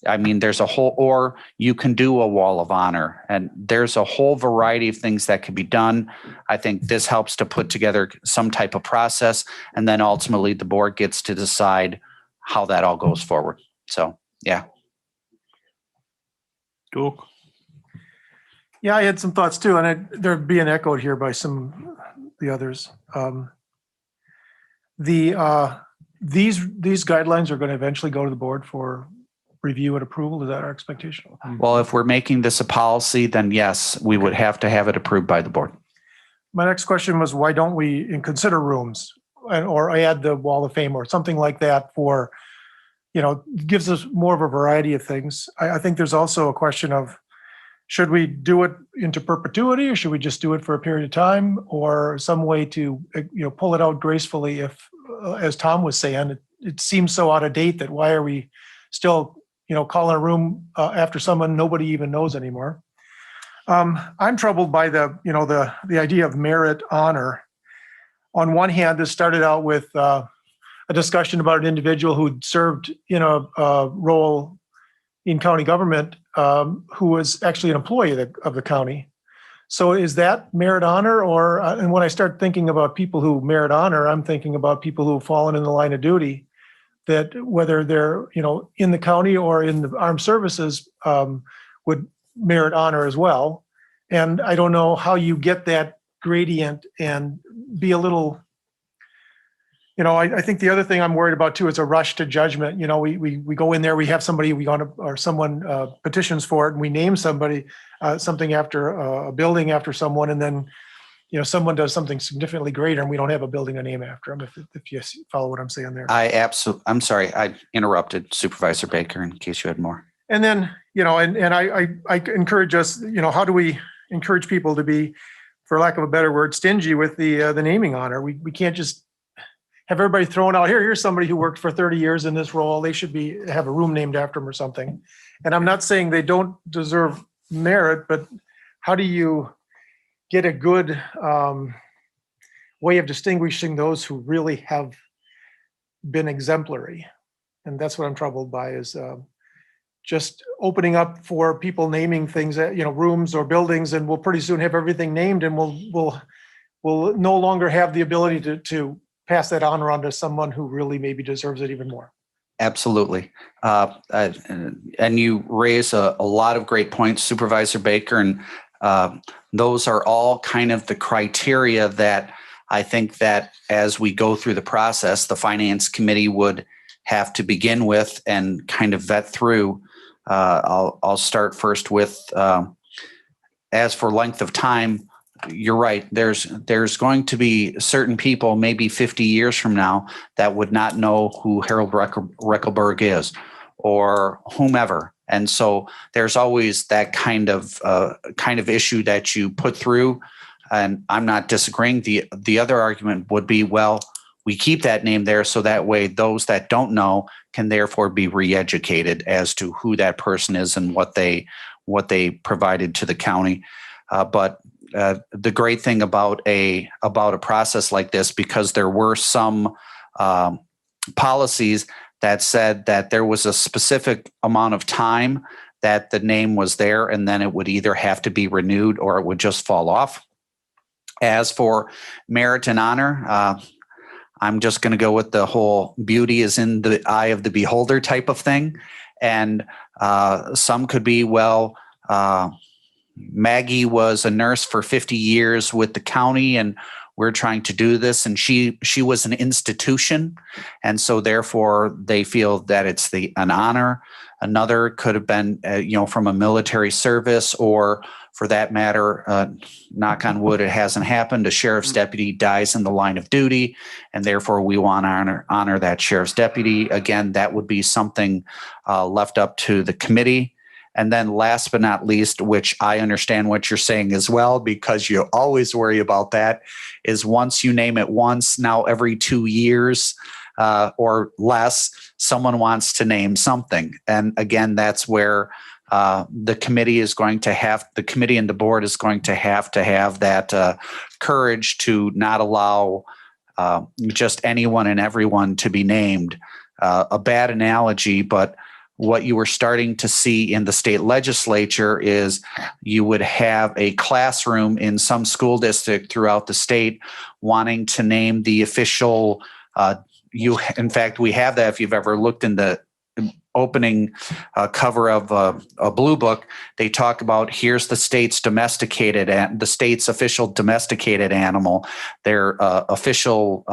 I mean, there's a whole, or you can do a wall of honor, and there's a whole variety of things that could be done. I think this helps to put together some type of process, and then ultimately the board gets to decide how that all goes forward. So, yeah. Duke? Yeah, I had some thoughts too, and they're being echoed here by some the others. These guidelines are going to eventually go to the board for review and approval. Is that our expectation? Well, if we're making this a policy, then yes, we would have to have it approved by the board. My next question was, why don't we consider rooms or add the wall of fame or something like that for, gives us more of a variety of things. I think there's also a question of, should we do it into perpetuity, or should we just do it for a period of time, or some way to, pull it out gracefully if, as Tom was saying, it seems so out of date that why are we still, calling a room after someone nobody even knows anymore? I'm troubled by the idea of merit honor. On one hand, this started out with a discussion about an individual who'd served in a role in county government who was actually an employee of the county. So is that merit honor? And when I start thinking about people who merit honor, I'm thinking about people who have fallen in the line of duty, that whether they're in the county or in the armed services would merit honor as well. And I don't know how you get that gradient and be a little, I think the other thing I'm worried about too is a rush to judgment. We go in there, we have somebody or someone petitions for it, and we name somebody something after a building after someone, and then someone does something significantly greater, and we don't have a building to name after them. If you follow what I'm saying there. I'm sorry, I interrupted Supervisor Baker in case you had more. And then I encourage us. How do we encourage people to be, for lack of a better word, stingy with the naming honor? We can't just have everybody thrown out here. Here's somebody who worked for 30 years in this role. They should have a room named after them or something. And I'm not saying they don't deserve merit, but how do you get a good way of distinguishing those who really have been exemplary? And that's what I'm troubled by, is just opening up for people naming things, rooms or buildings, and we'll pretty soon have everything named, and we'll no longer have the ability to pass that honor on to someone who really maybe deserves it even more. Absolutely. And you raise a lot of great points, Supervisor Baker, and those are all kind of the criteria that I think that as we go through the process, the Finance Committee would have to begin with and kind of vet through. I'll start first with, as for length of time, you're right. There's going to be certain people, maybe 50 years from now, that would not know who Harold Reckelberg is, or whomever. And so there's always that kind of issue that you put through. And I'm not disagreeing. The other argument would be, well, we keep that name there so that way those that don't know can therefore be re-educated as to who that person is and what they provided to the county. But the great thing about a process like this, because there were some policies that said that there was a specific amount of time that the name was there, and then it would either have to be renewed or it would just fall off. As for merit and honor, I'm just going to go with the whole beauty is in the eye of the beholder type of thing. And some could be, well, Maggie was a nurse for 50 years with the county, and we're trying to do this. And she was an institution, and so therefore they feel that it's an honor. Another could have been, from a military service, or for that matter, knock on wood, it hasn't happened. A sheriff's deputy dies in the line of duty, and therefore we want to honor that sheriff's deputy. Again, that would be something left up to the committee. And then last but not least, which I understand what you're saying as well, because you always worry about that, is once you name it once, now every 2 years or less, someone wants to name something. And again, that's where the committee and the board is going to have that courage to not allow just anyone and everyone to be named. A bad analogy, but what you were starting to see in the state legislature is you would have a classroom in some school district throughout the state wanting to name the official. In fact, we have that. If you've ever looked in the opening cover of a blue book, they talk about here's the state's the state's official domesticated animal, their official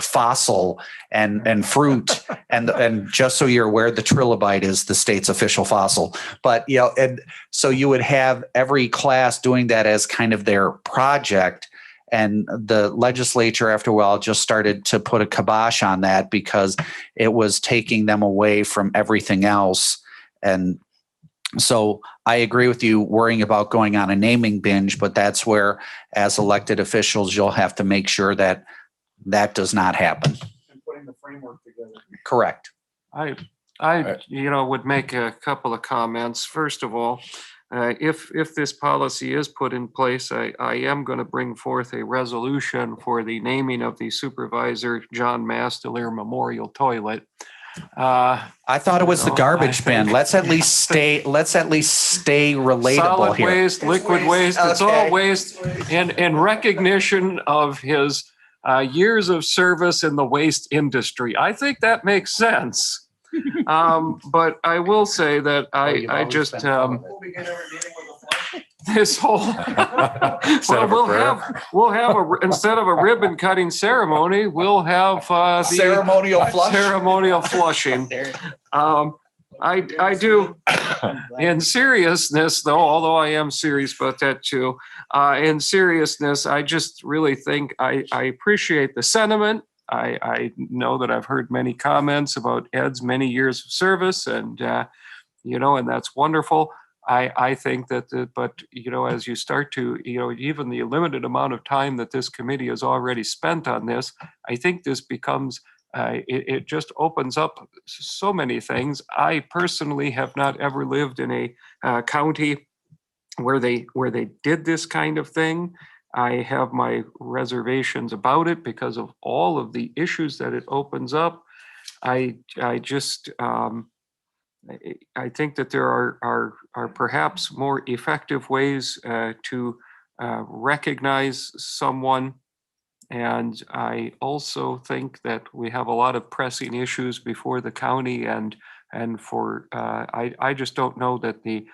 fossil and fruit, and just so you're aware, the trilobite is the state's official fossil. But and so you would have every class doing that as kind of their project. And the legislature, after a while, just started to put a kibosh on that because it was taking them away from everything else. And so I agree with you worrying about going on a naming binge, but that's where, as elected officials, you'll have to make sure that that does not happen. And putting the framework together. Correct. I would make a couple of comments. First of all, if this policy is put in place, I am going to bring forth a resolution for the naming of the Supervisor John Mastelier Memorial Toilet. I thought it was the garbage bin. Let's at least stay relatable solid here. Waste, liquid waste, it's all Okay. waste. In recognition of his years of service in the waste industry. I think that makes sense. But I will say that I just this whole we'll have instead of a ribbon cutting ceremony, we'll have the Ceremonial flush. ceremonial flushing. I do, in seriousness though, although I am serious about that too, in seriousness, I just really think I appreciate the sentiment. I know that I've heard many comments about Ed's many years of service, and and that's wonderful. I think that, but as you start to, even the limited amount of time that this committee has already spent on this, I think this becomes, it just opens up so many things. I personally have not ever lived in a county where they did this kind of thing. I have my reservations about it because of all of the issues that it opens up. I think that there are perhaps more effective ways to recognize someone. And I also think that we have a lot of pressing issues before the county, and for I just don't know that the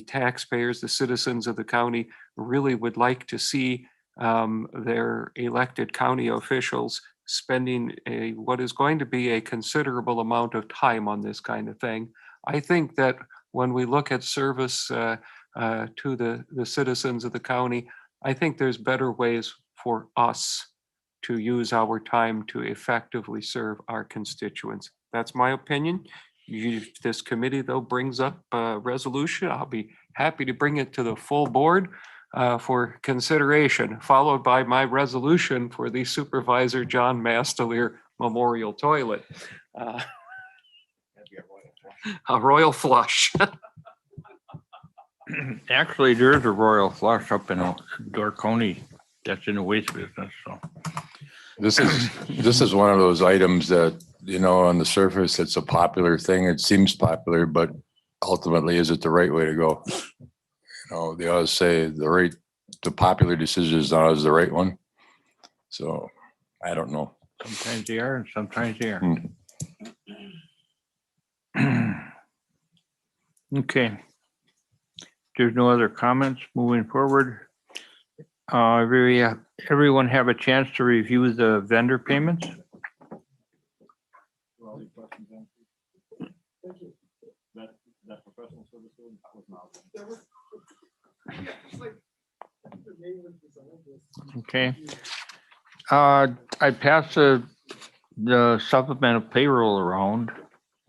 taxpayers, the citizens of the county, really would like to see their elected county officials spending what is going to be a considerable amount of time on this kind of thing. I think that when we look at service to the citizens of the county, I think there's better ways for us to use our time to effectively serve our constituents. That's my opinion. If this committee, though, brings up a resolution, I'll be happy to bring it to the full board for consideration, followed by my resolution for the Supervisor John Mastelier Memorial Toilet. A royal flush. Actually, there's a royal flush up in Dorconi that's in the waste business. So This is one of those items that, on the surface, it's a popular thing. It seems popular, but ultimately, is it the right way to go? They always say the popular decision is not always the right one. So I don't know. sometimes they are and sometimes they aren't. Okay. there's no other comments moving forward. Everyone have a chance to review the vendor payments? Okay. I passed the supplemental payroll around.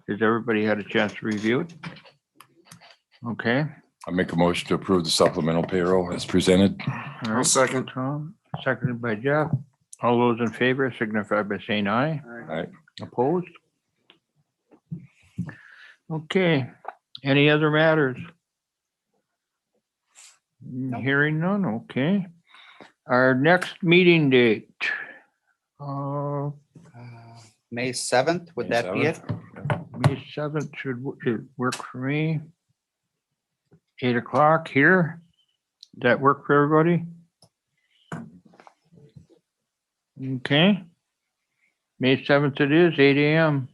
Has everybody had a chance to review it? Okay. I make a motion to approve the supplemental payroll as presented. All I'll right, second. Tom, seconded by Jeff. All those in favor signify by saying aye. Aye. Opposed? Okay. Any other matters? Hearing none, okay. Our next meeting date. May 7th, would that be it? May 7th should work for me. 8 o'clock here. Does that work for everybody? Okay. May 7th it is, 8 a.m.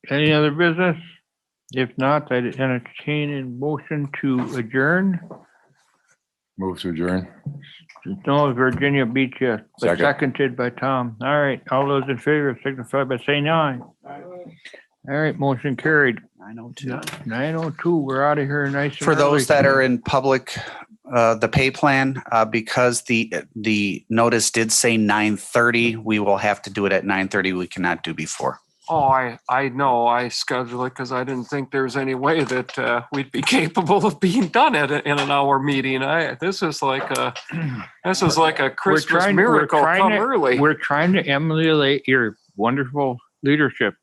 Any other business? If not, I'd entertain a motion to adjourn. Move to adjourn. No, Virginia beat you, but Second. seconded by Tom. All right, all those in favor signify by saying aye. All right, motion carried. 9:02. 9:02, we're out of here nice and For those early. that are in public, the pay plan, because the notice did say 9:30, we will have to do it at 9:30. We cannot do before. Oh, I know, I scheduled it because I didn't think there's any way that we'd be capable of being done in an hour meeting. This is like a Christmas trying- miracle we're trying come to- early. We're trying to emulate your wonderful leadership.